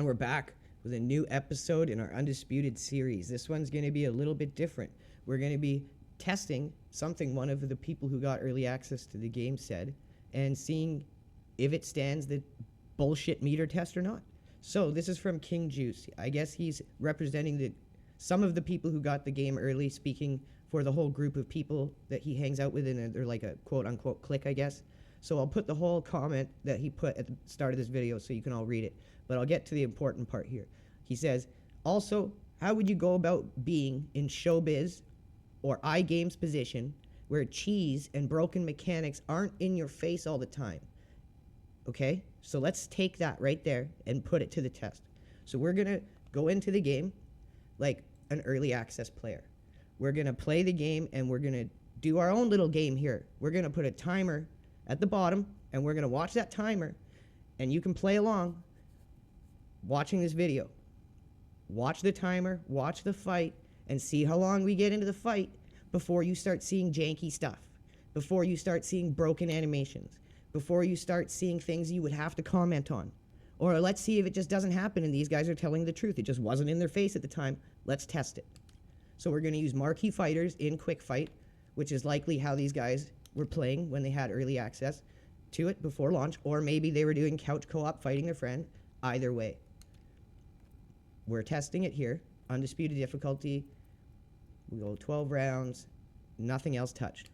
We're back with a new episode in our Undisputed series. This one's going to be a little bit different. We're going to be testing something one of the people who got early access to the game said and seeing if it stands the bullshit meter test or not. So this is from King Juice. I guess he's representing some of the people who got the game early, speaking for the whole group of people that he hangs out with, and they're like a quote-unquote clique, I guess. So I'll put the whole comment that he put at the start of this video so you can all read it. But I'll get to the important part here. He says, also, how would you go about being in showbiz or iGame's position where cheese and broken mechanics aren't in your face all the time? Okay? So let's take that right there and put it to the test. So we're going to go into the game like an early access player. We're going to play the game and we're going to do our own little game here. We're going to put a timer at the bottom and we're going to watch that timer, and you can play along watching this video. Watch the timer, watch the fight, and see how long we get into the fight before you start seeing janky stuff, before you start seeing broken animations, before you start seeing things you would have to comment on. Or let's see if it just doesn't happen and these guys are telling the truth. It just wasn't in their face at the time. Let's test it. So we're going to use marquee fighters in quick fight, which is likely how these guys were playing when they had early access to it before launch, or maybe they were doing couch co-op fighting their friend. Either way, we're testing it here. Undisputed difficulty. We go 12 rounds. Nothing else touched.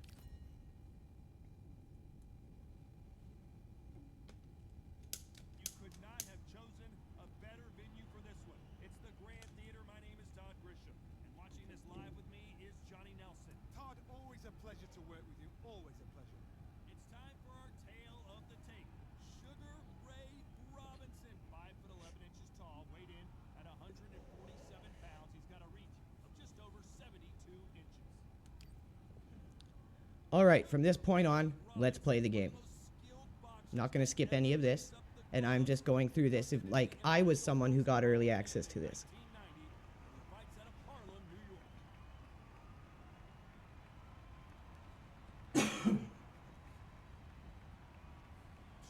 You could not have chosen a better venue for this one. It's the Grand Theater. My name is Todd Grisham, and watching this live with me is Johnny Nelson. Todd, always a pleasure to work with you. Always a pleasure. It's time for our tale of the tape. Sugar Ray Robinson, 5'11" tall, weighed in at 147 pounds. He's got a reach of just over 72 inches. All right, from this point on, let's play the game. I'm not going to skip any of this, and I'm just going through this like I was someone who got early access to this. 1990, he fights out of Harlem, New York.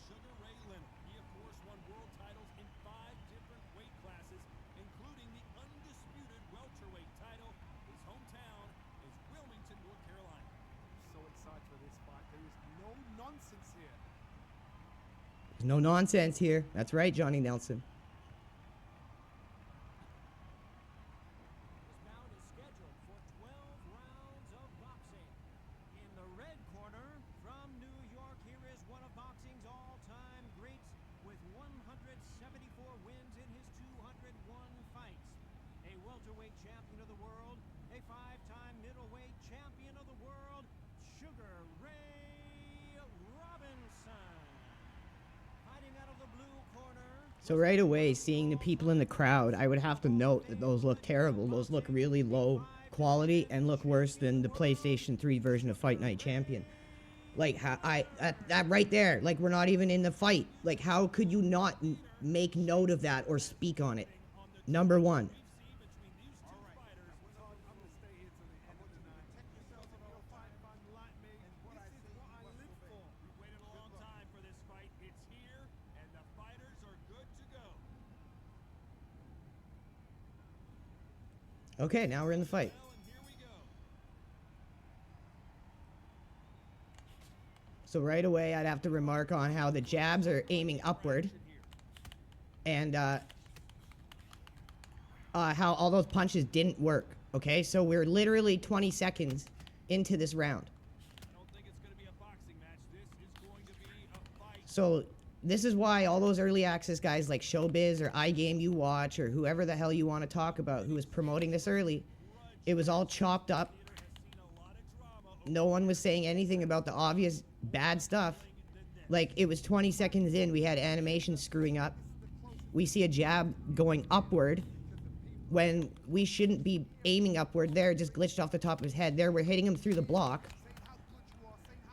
Sugar Ray Leonard. He, of course, won world titles in 5 different weight classes, including the undisputed welterweight title. His hometown is Wilmington, North Carolina. So excited for this fight. There is no nonsense here. There's no nonsense here. That's right, Johnny Nelson. This bout is scheduled for 12 rounds of boxing. In the red corner, from New York, here is one of boxing's all-time greats with 174 wins in his 201 fights. A welterweight champion of the world, a 5-time middleweight champion of the world, Sugar Ray Robinson. Fighting out of the blue corner. So right away, seeing the people in the crowd, I would have to note that those look terrible. Those look really low quality and look worse than the PlayStation 3 version of Fight Night Champion. Like, that right there, like, we're not even in the fight. Like, how could you not make note of that or speak on it? Number one. Okay, now we're in the fight. So right away, I'd have to remark on how the jabs are aiming upward, and how all those punches didn't work. Okay, so we're literally 20 seconds into this round. So this is why all those early access guys like Showbiz or iGame you watch or whoever the hell you want to talk about who was promoting this early, it was all chopped up. No one was saying anything about the obvious bad stuff. Like, it was 20 seconds in, we had animation screwing up. We see a jab going upward when we shouldn't be aiming upward. There, it just glitched off the top of his head. There, we're hitting him through the block.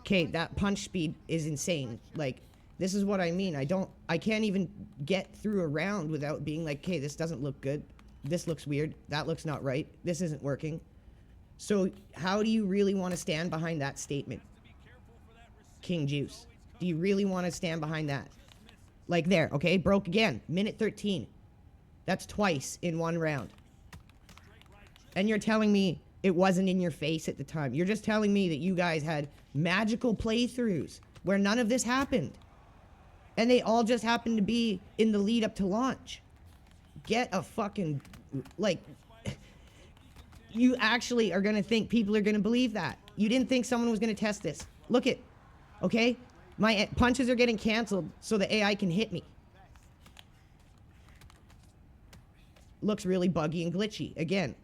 Okay, that punch speed is insane. Like, this is what I mean. I can't even get through a round without being like, okay, this doesn't look good. This looks weird. That looks not right. This isn't working. So how do you really want to stand behind that statement, King Juice? Do you really want to stand behind that? Like there, okay? Broke again. Minute 13. That's twice in one round. And you're telling me it wasn't in your face at the time. You're just telling me that you guys had magical playthroughs where none of this happened. And they all just happened to be in the lead up to launch. Get a fucking, like, you actually are going to think people are going to believe that. You didn't think someone was going to test this. Look it, okay? My punches are getting canceled so the AI can hit me. Looks really buggy and glitchy. Again,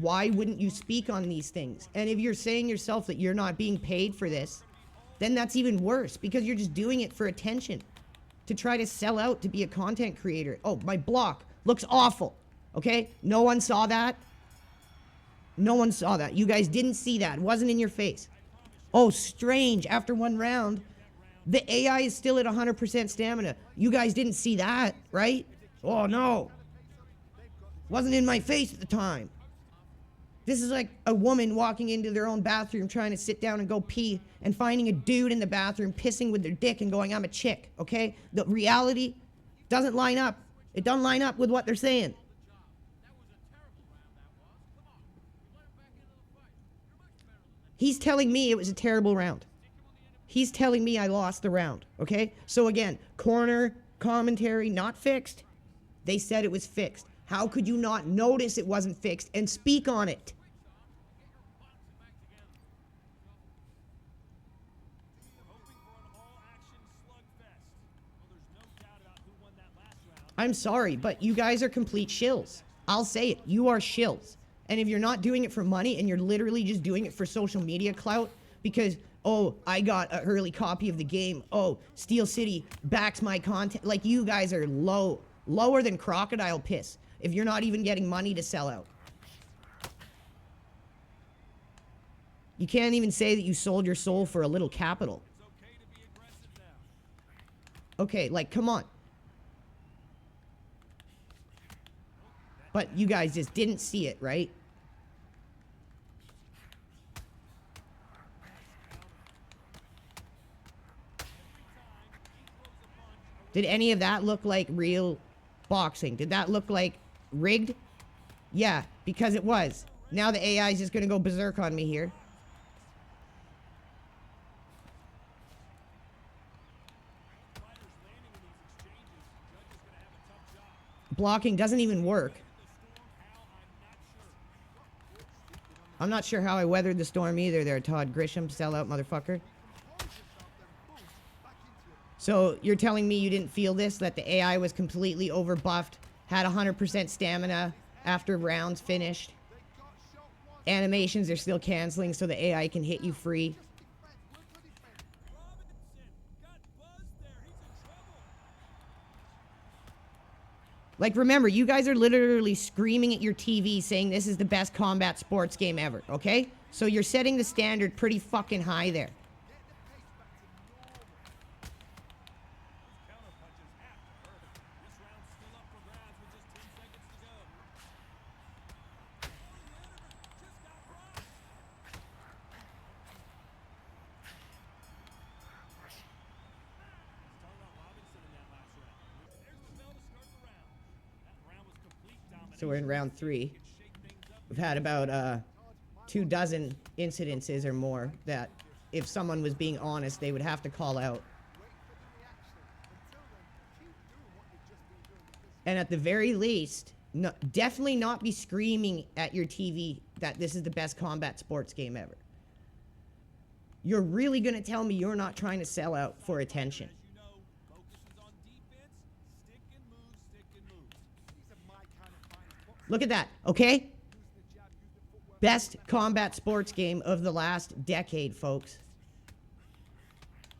why wouldn't you speak on these things? And if you're saying yourself that you're not being paid for this, then that's even worse because you're just doing it for attention, to try to sell out to be a content creator. Oh, my block looks awful. Okay? No one saw that. No one saw that. You guys didn't see that. It wasn't in your face. Oh, strange. After one round, the AI is still at 100% stamina. You guys didn't see that, right? Oh, no. Wasn't in my face at the time. This is like a woman walking into their own bathroom trying to sit down and go pee and finding a dude in the bathroom pissing with their dick and going, I'm a chick, okay? The reality doesn't line up. It doesn't line up with what they're saying. He's telling me it was a terrible round. He's telling me I lost the round, okay? So again, corner commentary, not fixed. They said it was fixed. How could you not notice it wasn't fixed and speak on it? I'm sorry, but you guys are complete shills. I'll say it. You are shills. And if you're not doing it for money and you're literally just doing it for social media clout because, oh, I got an early copy of the game. Oh, Steel City backs my content. Like, you guys are low. Lower than crocodile piss if you're not even getting money to sell out. You can't even say that you sold your soul for a little capital. Okay, like, come on. But you guys just didn't see it, right? Did any of that look like real boxing? Did that look like rigged? Yeah, because it was. Now the AI is just going to go berserk on me here. Blocking doesn't even work. I'm not sure how I weathered the storm either there, Todd Grisham, sellout motherfucker. So you're telling me you didn't feel this, that the AI was completely overbuffed, had 100% stamina after rounds finished. Animations are still canceling so the AI can hit you free. Like, remember, you guys are literally screaming at your TV saying this is the best combat sports game ever, okay? So you're setting the standard pretty fucking high there. So we're in round 3. We've had about 24 incidences or more that if someone was being honest, they would have to call out. And at the very least, no, definitely not be screaming at your TV that this is the best combat sports game ever. You're really going to tell me you're not trying to sell out for attention. Look at that, okay? Best combat sports game of the last decade, folks.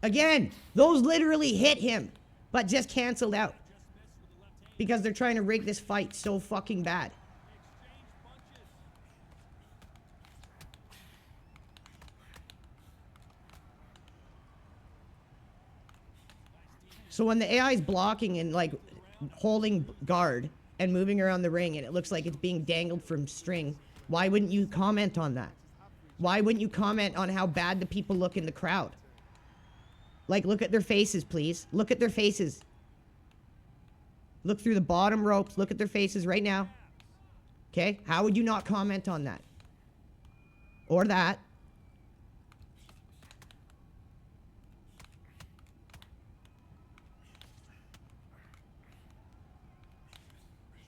Again, those literally hit him, but just canceled out. Because they're trying to rig this fight so fucking bad. So when the AI is blocking and like holding guard and moving around the ring and it looks like it's being dangled from string, Why wouldn't you comment on that? Why wouldn't you comment on how bad the people look in the crowd? Like, look at their faces, please. Look at their faces. Look through the bottom ropes. Look at their faces right now. Okay? How would you not comment on that? Or that?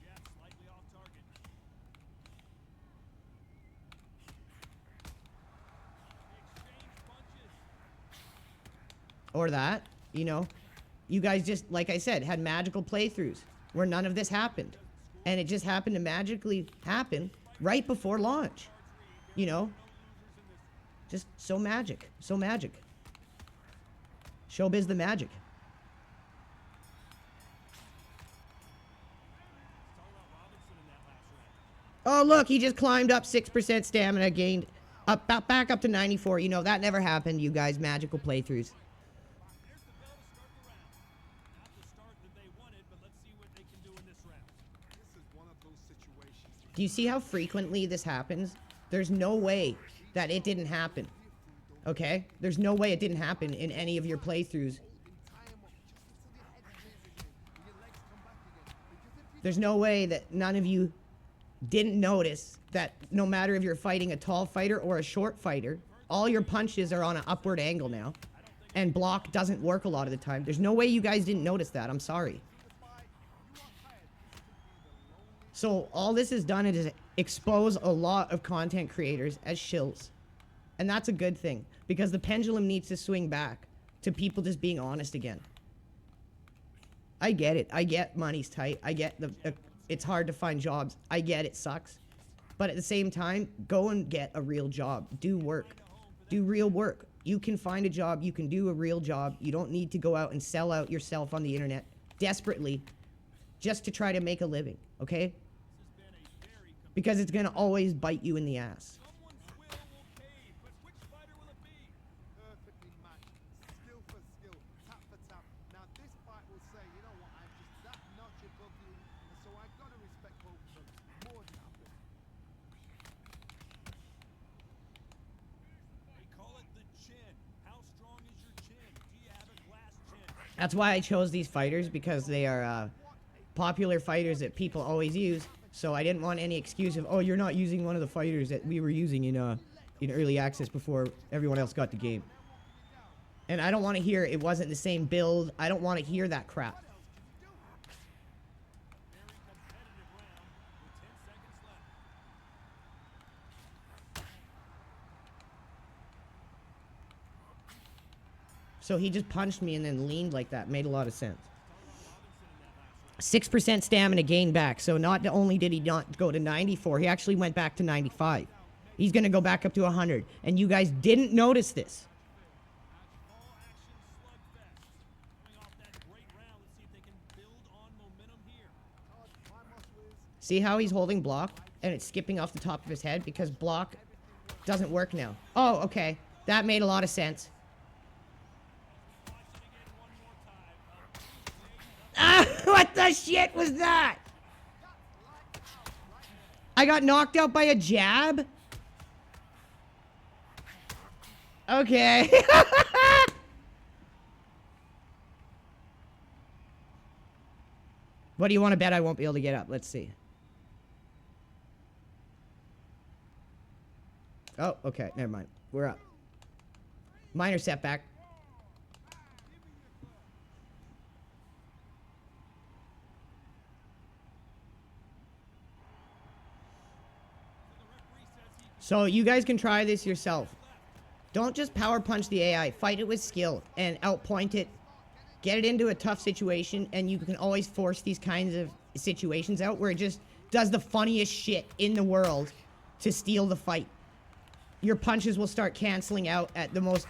Jab slightly off target. Exchange punches. Or that? You know? You guys just, like I said, had magical playthroughs where none of this happened. And it just happened to magically happen right before launch. You know? Just so magic. So magic. Showbiz the magic. Oh, look, he just climbed up 6% stamina, gained up back up to 94. You know, that never happened, you guys. Magical playthroughs. There's the bell to start the round. Not the start that they wanted, but let's see what they can do in this round. This is one of those situations. Do you see how frequently this happens? There's no way that it didn't happen. Okay? There's no way it didn't happen in any of your playthroughs. There's no way that none of you didn't notice that no matter if you're fighting a tall fighter or a short fighter, all your punches are on an upward angle now. And block doesn't work a lot of the time. There's no way you guys didn't notice that. I'm sorry. So all this has done is expose a lot of content creators as shills. And that's a good thing, because the pendulum needs to swing back to people just being honest again. I get it. I get money's tight. I get it's hard to find jobs. I get it sucks. But at the same time, go and get a real job. Do work. Do real work. You can find a job. You can do a real job. You don't need to go out and sell out yourself on the internet desperately just to try to make a living, okay? Because it's going to always bite you in the ass. Someone's will cave, but which fighter will it be? Perfectly matched, skill for skill, tap for tap. Now this fight will say, you know what, I'm just that notch above you, and so I've got to respect both of them more than nothing. They call it the chin. How strong is your chin? Do you have a glass chin? That's why I chose these fighters, because they are popular fighters that people always use. So I didn't want any excuse of, oh, you're not using one of the fighters that we were using in early access before everyone else got the game. And I don't want to hear it wasn't the same build. I don't want to hear that crap. Very competitive round with 10 seconds left. So he just punched me and then leaned like that. Made a lot of sense. 6% stamina gain back. So not only did he not go to 94, he actually went back to 95. He's going to go back up to 100. And you guys didn't notice this. All action slugfest. Coming off that great round, let's see if they can build on momentum here. See how he's holding block and it's skipping off the top of his head because block doesn't work now. Oh, okay. That made a lot of sense. Watch it again one more time. Ah, what the shit was that? I got knocked out by a jab? Okay. What do you want to bet I won't be able to get up? Let's see. Oh, okay. Never mind. We're up. Minor setback. So you guys can try this yourself. Don't just power punch the AI. Fight it with skill and outpoint it. Get it into a tough situation, and you can always force these kinds of situations out where it just does the funniest shit in the world to steal the fight. Your punches will start canceling out at the most,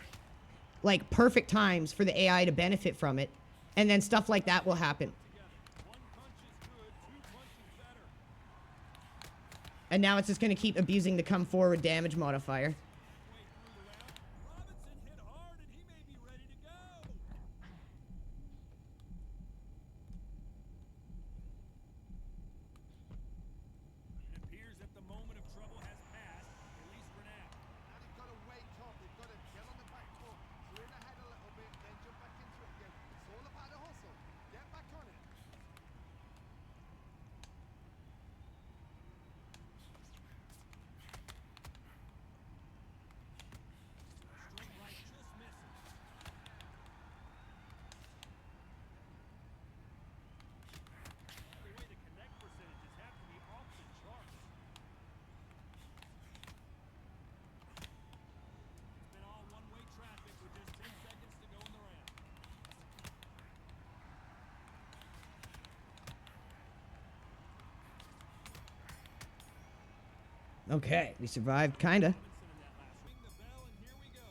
like, perfect times for the AI to benefit from it, and then stuff like that will happen. One punch is good, two punches better. And now it's just going to keep abusing the come forward damage modifier. Way through the round. Robinson hit hard, and he may be ready to go. It appears that the moment of trouble has Okay, we survived, kinda. Ring the bell, and here we go.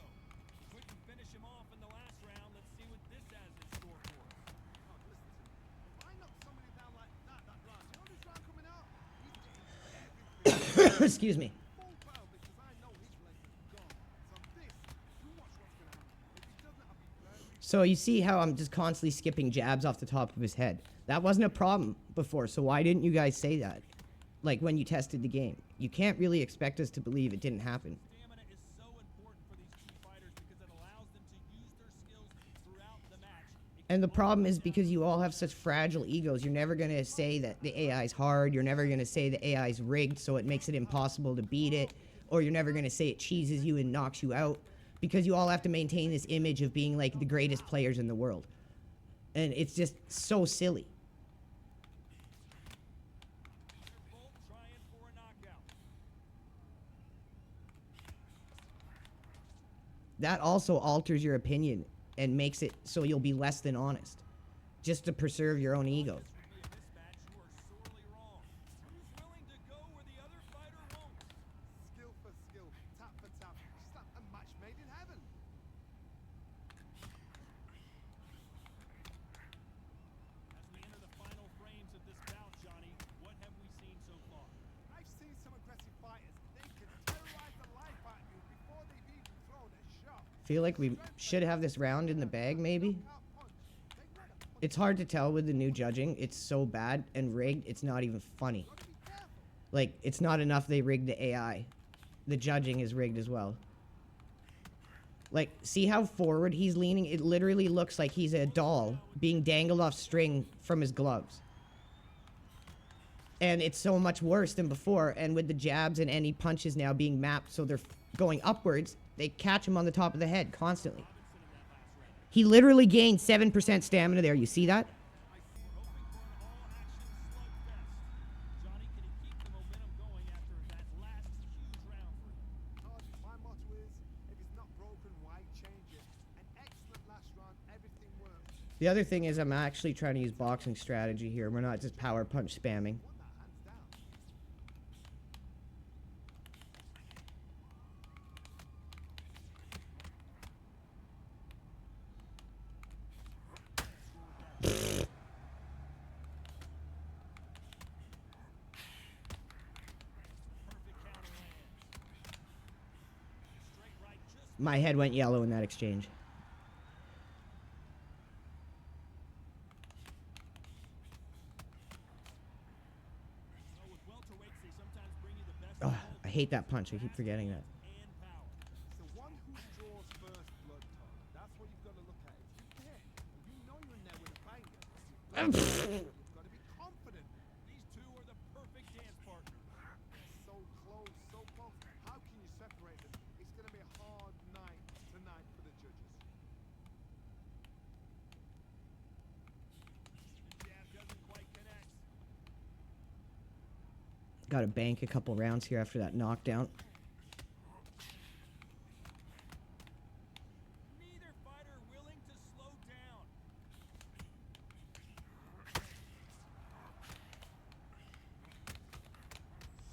Couldn't finish him off in the last round. Let's see what this has in store for us. Oh, listen to me. If I knock somebody down like that round, you know this round coming up? He's getting everything Excuse me. full barrel because I know his leg is gone. So this, you watch what's going to happen. If he doesn't, I'll be very... So you see how I'm just constantly skipping jabs off the top of his head. That wasn't a problem before, so why didn't you guys say that? Like when you tested the game. You can't really expect us to believe it didn't happen. Stamina is so important for these two fighters because it allows them to use their skills throughout the match. And the problem is because you all have such fragile egos, you're never going to say that the AI is hard. You're never going to say the AI is rigged, so it makes it impossible to beat it. Or you're never going to say it cheeses you and knocks you out. Because you all have to maintain this image of being like the greatest players in the world. And it's just so silly. They're both trying for a knockout. That also alters your opinion and makes it so you'll be less than honest. Just to preserve your own ego. This will be a mismatch. You are sorely wrong. Who's willing to go where the other fighter won't? Skill for skill, tap for tap. Just like a match made in heaven. As we enter the final frames of this bout, Johnny, what have we seen so far? I've seen some aggressive fighters. They can terrorize the life out of you before they've even thrown a shot. Feel like we should have this round in the bag, maybe? Knockout punch. They want a punch. It's hard to tell with the new judging. It's so bad and rigged, it's not even funny. Gotta be careful. Like, it's not enough they rigged the AI. The judging is rigged as well. Like, see how forward he's leaning? It literally looks like he's a doll being dangled off string from his gloves. And it's so much worse than before. And with the jabs and any punches now being mapped so they're going upwards, they catch him on the top of the head constantly. He literally gained 7% stamina there. You see that? We're hoping for an all-action slugfest. Johnny, can he keep the momentum going after that last huge round for him? My motto is, if it's not broken, why change it? An excellent last round, everything works. The other thing is I'm actually trying to use boxing strategy here. We're not just power punch spamming. Won that hands down. Perfect counter lands. Straight right, just My head went yellow in that exchange. so with welterweights, they sometimes bring you the best Oh, of I hate that punch. I keep forgetting that. and power. It's the one who draws first blood, Tom. That's what you've got to look at. If you hit, you know you're in there with a banger. You've got to be confident. These two are the perfect dance partners. So close, so close. How can you separate them? It's going to be a hard night tonight for the judges. The jab doesn't quite connect. Got to bank a couple rounds here after that knockdown. Neither fighter willing to slow down.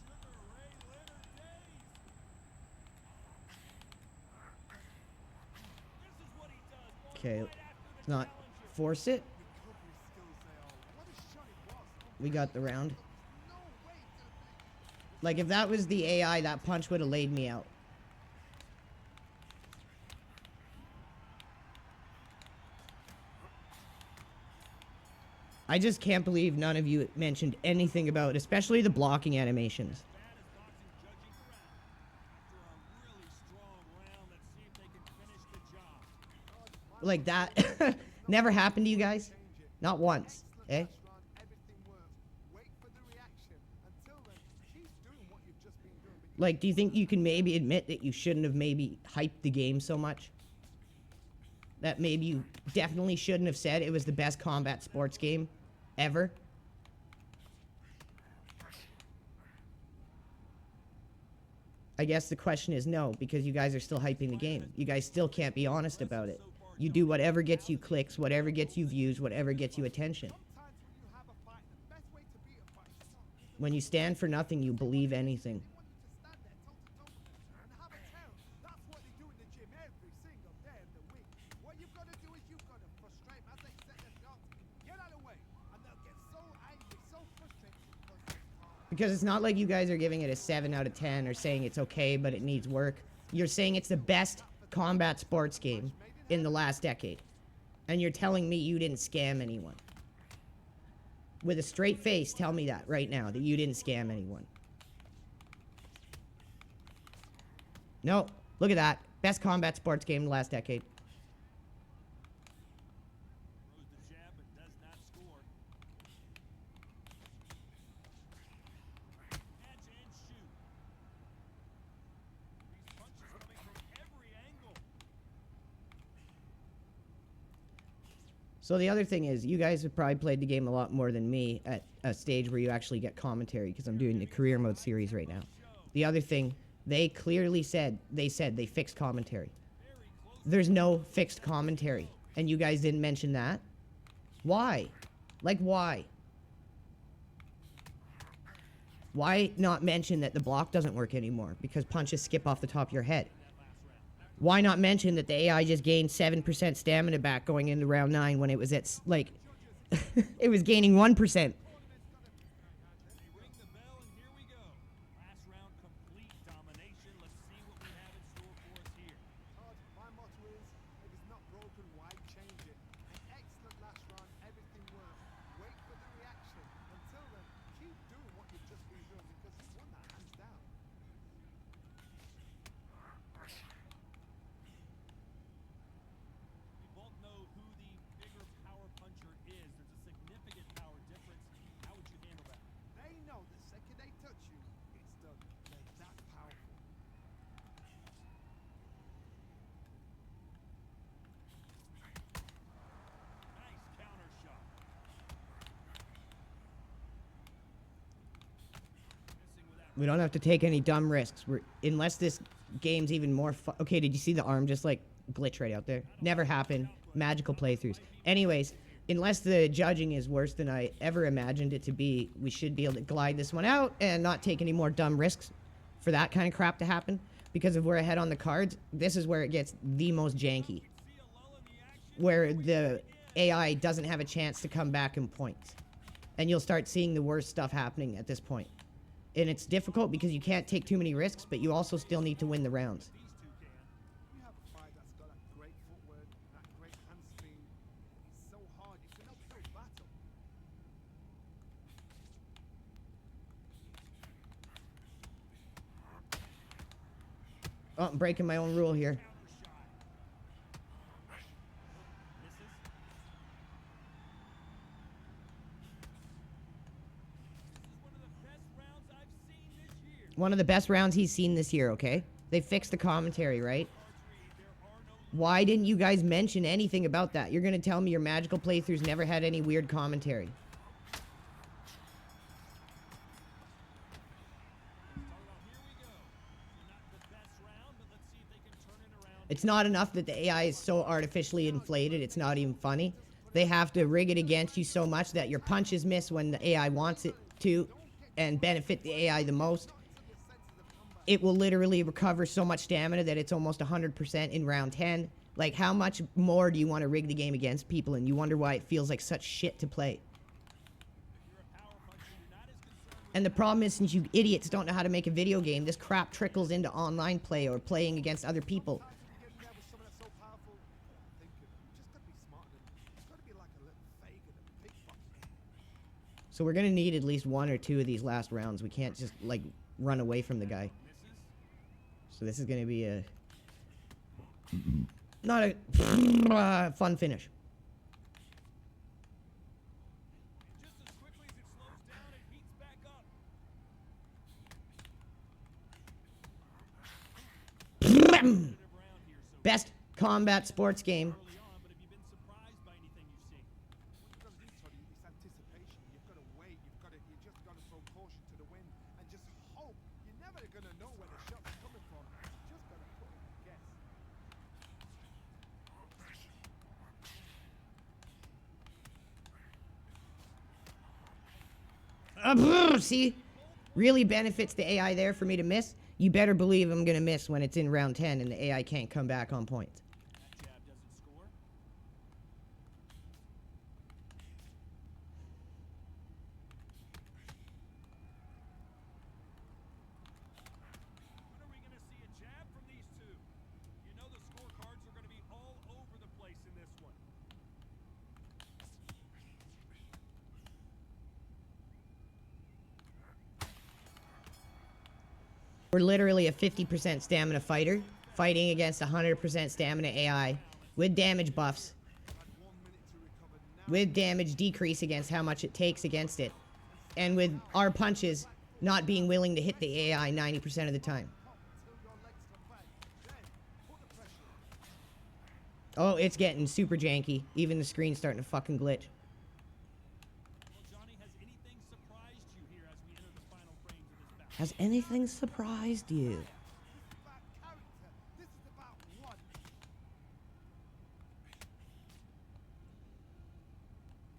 Sugar Ray Leonard days. This is what he does. Going Okay, right after let's the not challenger. force it. Recovery skills they are. What a shot it was. We got the round. No way to... Like, if that was the AI, that punch would have laid me out. I just can't believe none of you mentioned anything about, especially the blocking animations. Bad as boxing judging for round. After a really strong round, let's see if they can finish the job. Like that never happened to you guys? Not once, eh? Last round, everything works. Wait for the reaction. Until then, keep doing what you've just been doing. But Like, do you think you can maybe admit that you shouldn't have maybe hyped the game so much? That maybe you definitely shouldn't have said it was the best combat sports game ever? I guess the question is no, because you guys are still hyping the game. You guys still can't be honest about it. You do whatever gets you clicks, whatever gets you views, whatever gets you attention. sometimes when you have a fight, the best way to beat a fight is not. When you stand for nothing, you believe anything. They want you to stand Because it's not like you guys are giving it a 7 out of 10 or saying it's okay, but it needs work. You're saying it's the best combat sports game in the last decade. And you're telling me you didn't scam anyone. With a straight face, tell me that right now, that you didn't scam anyone. No, look at that. Best combat sports game in the last decade. Throws the jab but does not score. Catch and shoot. These punches coming from every angle. So the other thing is, you guys have probably played the game a lot more than me at a stage where you actually get commentary, because I'm doing the career mode series right now. The other thing, they clearly said they fixed commentary. There's no fixed commentary, and you guys didn't mention that. Why? Like, why? Why not mention that the block doesn't work anymore because punches skip off the top of your head? Why not mention that the AI just gained 7% stamina back going into round 9 when it was at, like, it was gaining 1%? They ring the bell and here we go. Last round complete domination. Let's see what we have in store for us here. Todd, my motto is, if it's not broken, why change it? An excellent last round, everything worked. Wait for the reaction. Until then, keep doing what you've just been doing because you won that hands down. We both know who the bigger power puncher is. There's a significant power difference. How would you handle that? They know the second they touch you, it's done. They're that powerful. Nice counter shot. Missing with that. We don't have to take any dumb risks. Unless this game's even more okay, did you see the arm just, like, glitch right out there? Never happened. Magical playthroughs. Anyways, unless the judging is worse than I ever imagined it to be, we should be able to glide this one out and not take any more dumb risks for that kind of crap to happen. Because if we're ahead on the cards, this is where it gets the most janky. See a lull in the action. Where the AI doesn't have a chance to come back in points. And you'll start seeing the worst stuff happening at this point. And it's difficult because you can't take too many risks, but you also still need to win the rounds. These two can. You have a fight that's got that great footwork, that great hand speed. It's so hard, you can uphill battle. Oh, I'm breaking my own rule here. Counter shot. Misses. This is one of the best rounds I've seen this year. One of the best rounds he's seen this year, okay? They fixed the commentary, right? Archery, there are no Why didn't you guys mention anything about that? You're gonna tell me your magical playthroughs never had any weird commentary. Talk about here we go. Not the best round, but let's see if they can turn it around. It's not enough that the AI is so artificially inflated, it's not even funny. They have to rig it against you so much that your punches miss when the AI wants it to and benefit the AI the most. It will literally recover so much stamina that it's almost 100% in round 10. Like, how much more do you want to rig the game against people, and you wonder why it feels like such shit to play? If you're a power puncher, you're not as concerned And the problem is, since you idiots don't know how to make a video game, this crap trickles into online play or playing against other people. How do you get in there with someone that's so powerful? You gotta think of it. You just gotta be smarter than them. It's gotta be like a little Fagin and pickpocket. So we're gonna need at least 1 or 2 of these last rounds. We can't just, like, run away from the guy. misses. So this is gonna be a not a fun finish. And just as quickly as it slows down, it heats back up. Competitive round here so Best combat sports game. early on, but have you been surprised by anything you've seen? What you've got to do, Toddy, is anticipation. You've got to wait. You just got to throw caution to the wind and just hope. You're never gonna know where the shot's coming from. You just gotta put it and guess. See? Really benefits the AI there for me to miss. You better believe I'm gonna miss when it's in round 10 and the AI can't come back on points. That jab doesn't score. We're literally a 50% stamina fighter fighting against 100% stamina AI with damage buffs, with damage decrease against how much it takes against it, and with our punches not being willing to hit the AI 90% of the time. Oh, it's getting super janky. Even the screen's starting to fucking glitch. Well, Johnny, has anything surprised you here as we enter the final frames of this battle? Has anything surprised you? About character. This is about one.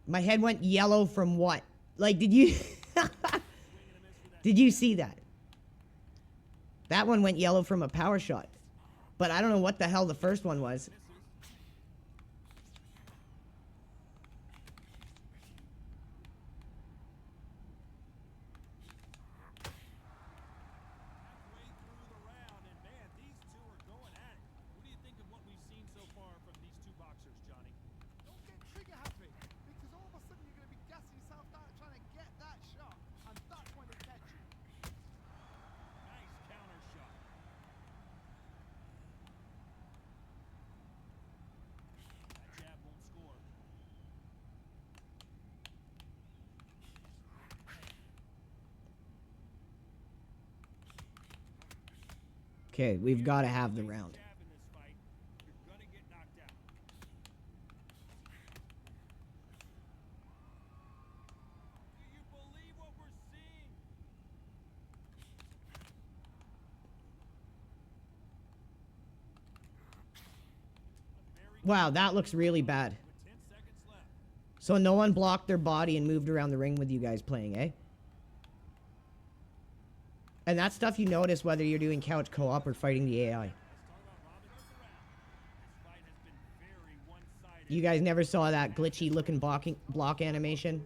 My head went yellow from what? Like, did you... Did you see that? That one went yellow from a power shot. But I don't know what the hell the first one was. Halfway through the round, and man, these two are going at it. What do you think of what we've seen so far from these two boxers, Johnny? Don't get trigger happy, because all of a sudden you're going to be gassing yourself out trying to get that shot, and that's when it gets you. Nice counter shot. That jab won't score. Okay, we've got to have the round. Jab in this fight, you're gonna get knocked out. Do you believe what we're seeing? Wow, that looks really bad. With 10 seconds left. So no one blocked their body and moved around the ring with you guys playing, eh? And that's stuff you notice whether you're doing couch co-op or fighting the AI. Let's talk about Robin goes around. This fight has been very one-sided. You guys never saw that glitchy looking block animation?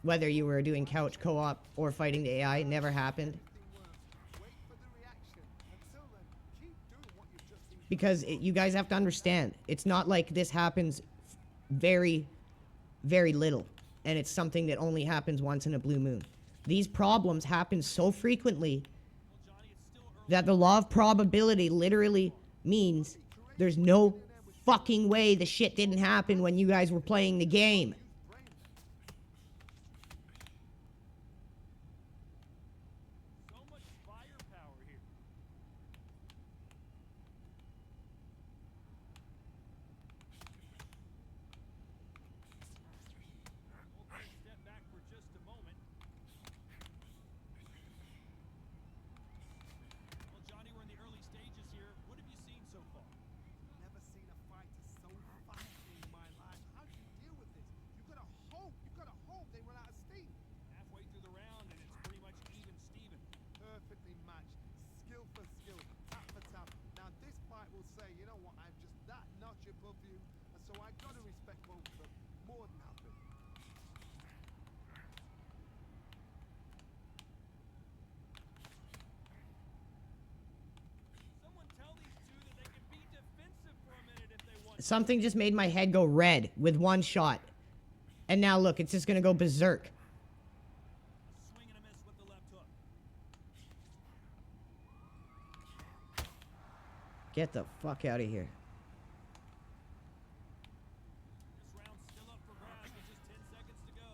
Whether you were doing couch co-op or fighting the AI, it never happened. Wait for the reaction. Until then, keep doing what you've just been doing. Because you guys have to understand, it's not like this happens very, very little. And it's something that only happens once in a blue moon. These problems happen so frequently Well, Johnny, it's still early. that the law of probability literally means there's no fucking way the shit didn't happen when you guys were playing the game. So much firepower here. We'll take a step back for just a moment. Well, Johnny, we're in the early stages here. What have you seen so far? Never seen a fighter so feisty in my life. How do you deal with this? You gotta hope they run out of steam. Halfway through the round, and it's pretty much even Steven. Perfectly matched, skill for skill, tap for tap. Now this fight will say, you know what, I'm just that notch above you, and so I gotta respect both of them more than happy. Someone tell these two that they can be defensive for a minute if they want. Something just made my head go red with one shot. And now look, it's just gonna go berserk. A swing and a miss with the left hook. Get the fuck out of here. This round's still up for grabs with just 10 seconds to go.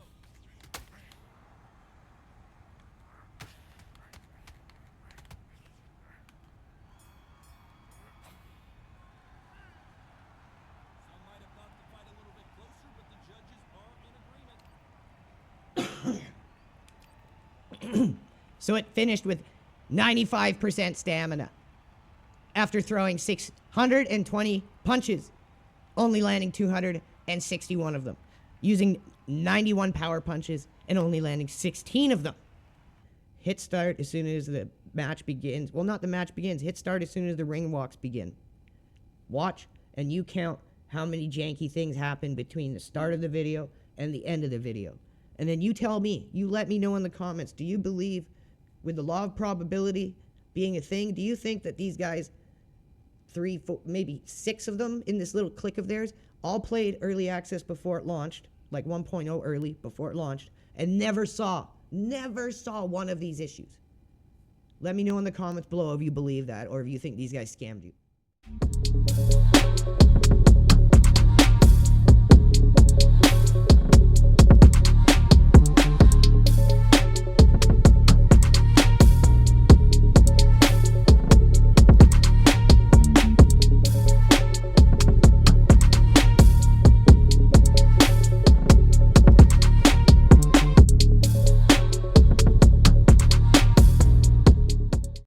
Some might have thought the fight a little bit closer, but the judges are in agreement. So it finished with 95% stamina. After throwing 620 punches, only landing 261 of them. Using 91 power punches and only landing 16 of them. Hit start as soon as the match begins. Well, not the match begins. Hit start as soon as the ring walks begin. Watch and you count how many janky things happen between the start of the video and the end of the video. And then you tell me, you let me know in the comments, do you believe with the law of probability being a thing, do you think that these guys, 3, 4, maybe 6 of them in this little clique of theirs, all played early access before it launched, like 1.0 early before it launched, and never saw one of these issues? Let me know in the comments below if you believe that or if you think these guys scammed you.